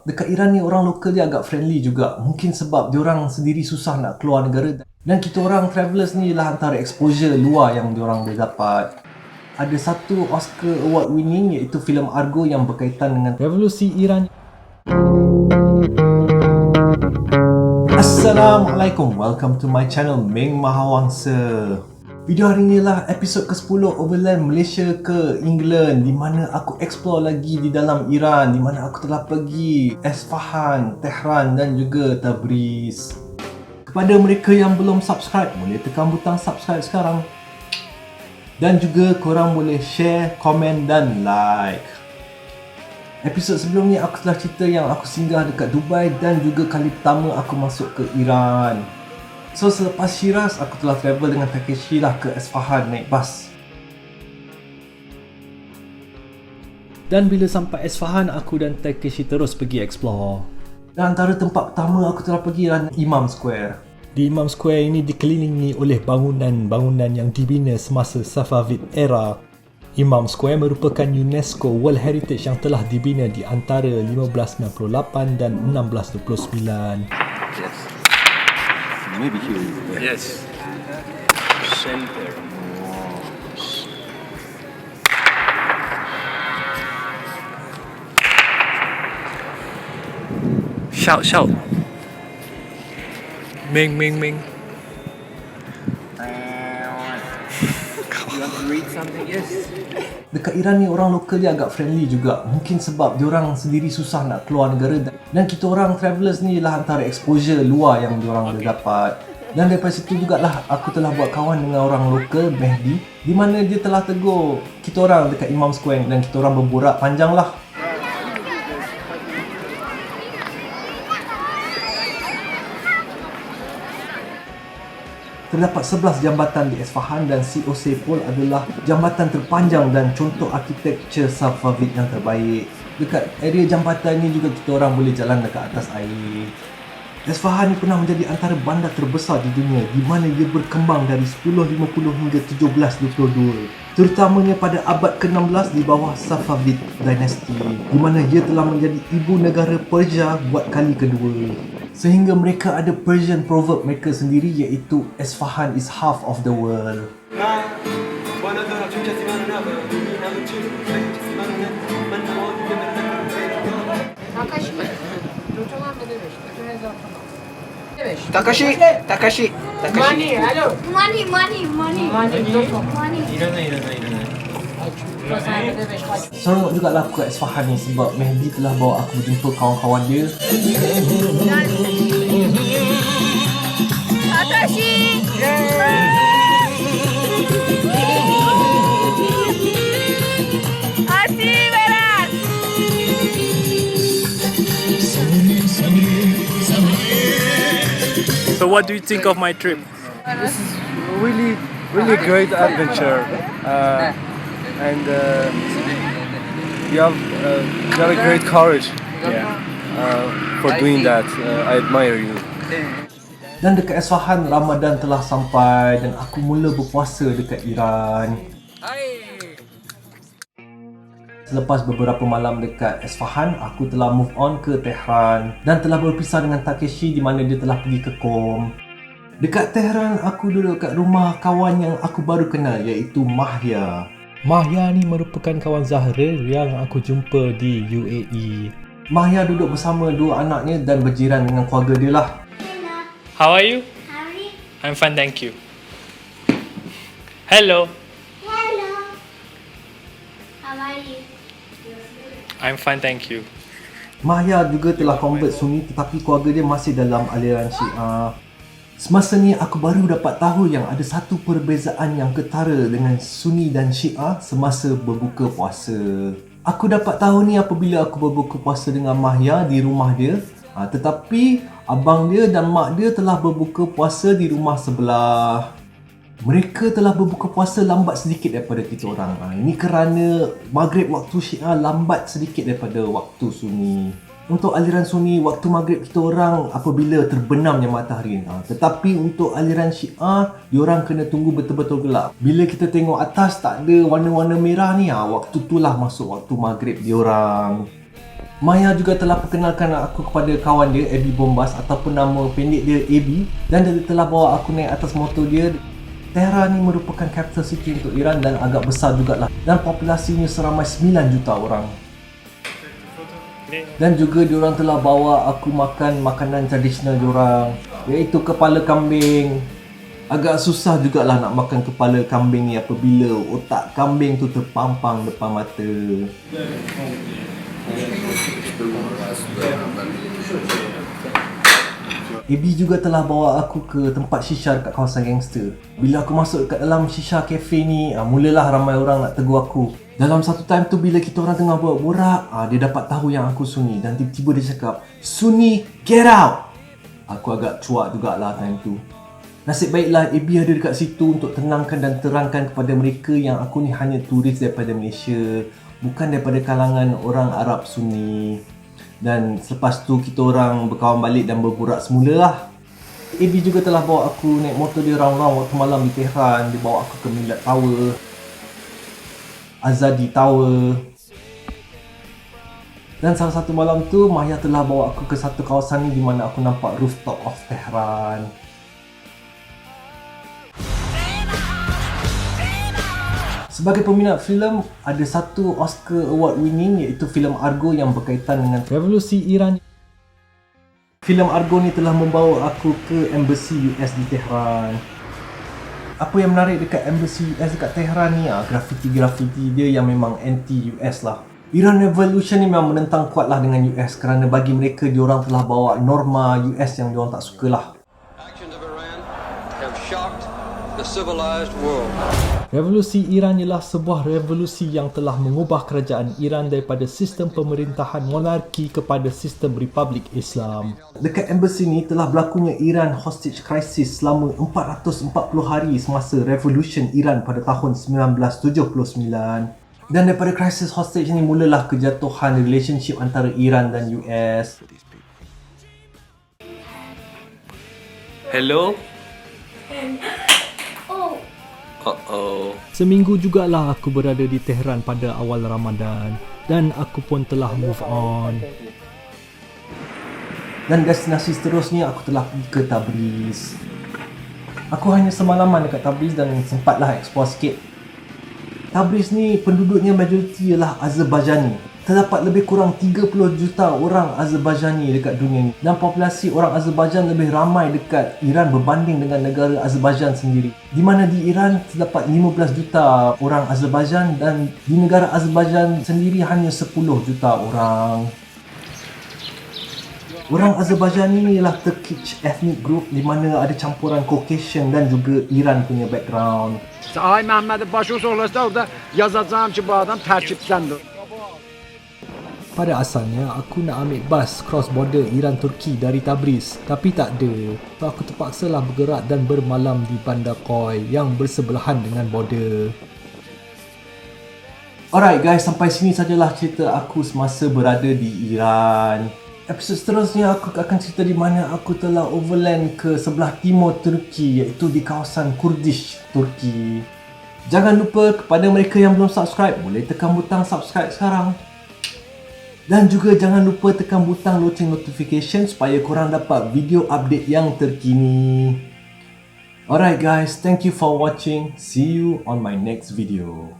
Dekat Iran ni orang lokal dia agak friendly juga. Mungkin sebab diorang sendiri susah nak keluar negara. Dan kita orang travelers ni lah antara exposure luar yang diorang boleh dapat. Ada satu Oscar Award winning iaitu filem Argo yang berkaitan dengan revolusi Iran. Assalamualaikum, welcome to my channel Meng Mahawangsa. Video hari ni lah episod ke-10 Overland Malaysia ke England, di mana aku explore lagi di dalam Iran, di mana aku telah pergi Esfahan, Tehran dan juga Tabriz. Kepada mereka yang belum subscribe, boleh tekan butang subscribe sekarang. Dan juga korang boleh share, komen dan like. Episod sebelum ni aku telah cerita yang aku singgah dekat Dubai dan juga kali pertama aku masuk ke Iran. So selepas Shiraz, aku telah travel dengan Takeshi lah ke Esfahan naik bas. Dan bila sampai Esfahan, aku dan Takeshi terus pergi explore. Dan antara tempat pertama aku telah pergi adalah Imam Square. Di Imam Square ini dikelilingi oleh bangunan-bangunan yang dibina semasa Safavid era. Imam Square merupakan UNESCO World Heritage yang telah dibina di antara 1598 dan 1629. Yes. Maybe here. Yes. Center. Shout. Ming. You want to read something? Yes. Dekat Iran ni orang lokal dia agak friendly juga. Mungkin sebab diorang sendiri susah nak keluar negara. Dan kita orang travelers ni lah antara exposure luar yang diorang boleh dapat. Dan daripada situ jugalah aku telah buat kawan dengan orang lokal, Mehdi, di mana dia telah tegur kita orang dekat Imam Square dan kita orang berborak panjang lah. Terdapat 11 jambatan di Esfahan dan COC pun adalah jambatan terpanjang dan contoh arkitektur Safavid yang terbaik. Dekat area jambatan ni juga kita orang boleh jalan dekat atas air. Esfahan ni pernah menjadi antara bandar terbesar di dunia, di mana dia berkembang dari 1050 hingga 1722, terutamanya pada abad ke-16 di bawah Safavid dynasty, di mana dia telah menjadi ibu negara Persia buat kali kedua. Sehingga mereka ada Persian proverb mereka sendiri iaitu Esfahan is half of the world. Takashi. Money, hello. Money. Seronok jugalah aku kat Esfahan ni sebab Mehdi telah bawa aku berjumpa kawan-kawan dia. Takashi. Así verás. So what do you think of my trip? Really great adventure, and you have got a great courage for doing that. I admire you. Dan dekat Esfahan, Ramadan telah sampai dan aku mula berpuasa dekat Iran. Selepas beberapa malam dekat Esfahan, aku telah move on ke Tehran dan telah berpisah dengan Takeshi di mana dia telah pergi ke Qom. Dekat Tehran, aku duduk kat rumah kawan yang aku baru kenal iaitu Mahya. Mahya ni merupakan kawan Zahril yang aku jumpa di UAE. Mahya duduk bersama dua anaknya dan berjiran dengan keluarga dia lah. How are you? I'm fine, thank you. Hello. How are you? I'm fine, thank you. Mahya juga telah convert Sunni tetapi keluarga dia masih dalam aliran Syiah. Semasa ni aku baru dapat tahu yang ada satu perbezaan yang ketara dengan Sunni dan Syiah semasa berbuka puasa. Aku dapat tahu ni apabila aku berbuka puasa dengan Mahya di rumah dia. Tetapi abang dia dan mak dia telah berbuka puasa di rumah sebelah. Mereka telah berbuka puasa lambat sedikit daripada kita orang. Ini kerana Maghrib waktu Syiah lambat sedikit daripada waktu Sunni. Untuk aliran Sunni, waktu Maghrib kita orang apabila terbenamnya matahari. Tetapi untuk aliran Syiah, diorang kena tunggu betul-betul gelap. Bila kita tengok atas tak ada warna-warna merah ni, waktu itulah masuk waktu Maghrib diorang. Maya juga telah perkenalkan aku kepada kawan dia, Abby Bombas, ataupun nama pendek dia AB, dan dia telah bawa aku naik atas motor dia. Tehran ni merupakan capital city untuk Iran dan agak besar jugalah, dan populasinya seramai 9 juta orang. Dan juga diorang telah bawa aku makan makanan tradisional diorang, iaitu kepala kambing. Agak susah jugalah nak makan kepala kambing ni apabila otak kambing tu terpampang depan mata. AB juga telah bawa aku ke tempat shisha dekat kawasan gangster. Bila aku masuk dekat dalam shisha cafe ni, mulalah ramai orang nak tegur aku. Dalam satu time tu bila kita orang tengah borak, dia dapat tahu yang aku Sunni dan tiba-tiba dia cakap, "Sunni, get out!" Aku agak cuak jugalah time tu. Nasib baiklah AB ada dekat situ untuk tenangkan dan terangkan kepada mereka yang aku ni hanya turis daripada Malaysia, bukan daripada kalangan orang Arab Sunni. Dan selepas tu kita orang berkawan balik dan berborak semula lah. AB juga telah bawa aku naik motor dia round-round waktu malam di Tehran. Dia bawa aku ke Milad Tower, Azadi Tower. Dan salah satu malam tu Maya telah bawa aku ke satu kawasan ni di mana aku nampak rooftop of Tehran. Sebagai peminat filem, ada satu Oscar Award winning iaitu filem Argo yang berkaitan dengan revolusi Iran. Filem Argo ni telah membawa aku ke Embassy US di Tehran. Apa yang menarik dekat Embassy US dekat Tehran ni, grafiti-grafiti dia yang memang anti-US lah. Iran Revolution ni memang menentang kuatlah dengan US kerana bagi mereka diorang telah bawa norma US yang diorang tak suka lah. Actions of Iran have shocked the civilized world. Revolusi Iran ialah sebuah revolusi yang telah mengubah kerajaan Iran daripada sistem pemerintahan monarki kepada sistem Republik Islam. Dekat embassy ni telah berlakunya Iran hostage crisis selama 440 hari semasa revolution Iran pada tahun 1979. Dan daripada krisis hostage ni mulalah kejatuhan relationship antara Iran dan US. Hello? Oh. Uh-oh. Seminggu jugalah aku berada di Tehran pada awal Ramadan dan aku pun telah move on. Dan destinasi seterusnya aku telah pergi ke Tabriz. Aku hanya semalaman dekat Tabriz dan sempatlah explore sikit. Tabriz ni penduduknya majoriti ialah Azerbaijani. Terdapat lebih kurang 30 juta orang Azerbaijani dekat dunia ni. Dan populasi orang Azerbaijan lebih ramai dekat Iran berbanding dengan negara Azerbaijan sendiri. Di mana di Iran terdapat 15 juta orang Azerbaijan dan di negara Azerbaijan sendiri hanya 10 juta orang. Orang Azerbaijan ni ialah Turkish ethnic group di mana ada campuran Caucasian dan juga Iran punya background. Ay Mehmet başı sorulsa orada yazacağım ki bu adam terkipsəndir. Pada asalnya aku nak ambil bas cross border Iran-Turki dari Tabriz, tapi tak ada. So aku terpaksalah bergerak dan bermalam di Bandar Koi yang bersebelahan dengan border. Alright guys, sampai sini sajalah cerita aku semasa berada di Iran. Episod seterusnya aku akan cerita di mana aku telah overland ke sebelah timur Turki, iaitu di kawasan Kurdish, Turki. Jangan lupa kepada mereka yang belum subscribe, boleh tekan butang subscribe sekarang. Dan juga jangan lupa tekan butang loceng notification supaya korang dapat video update yang terkini. Alright guys, thank you for watching. See you on my next video.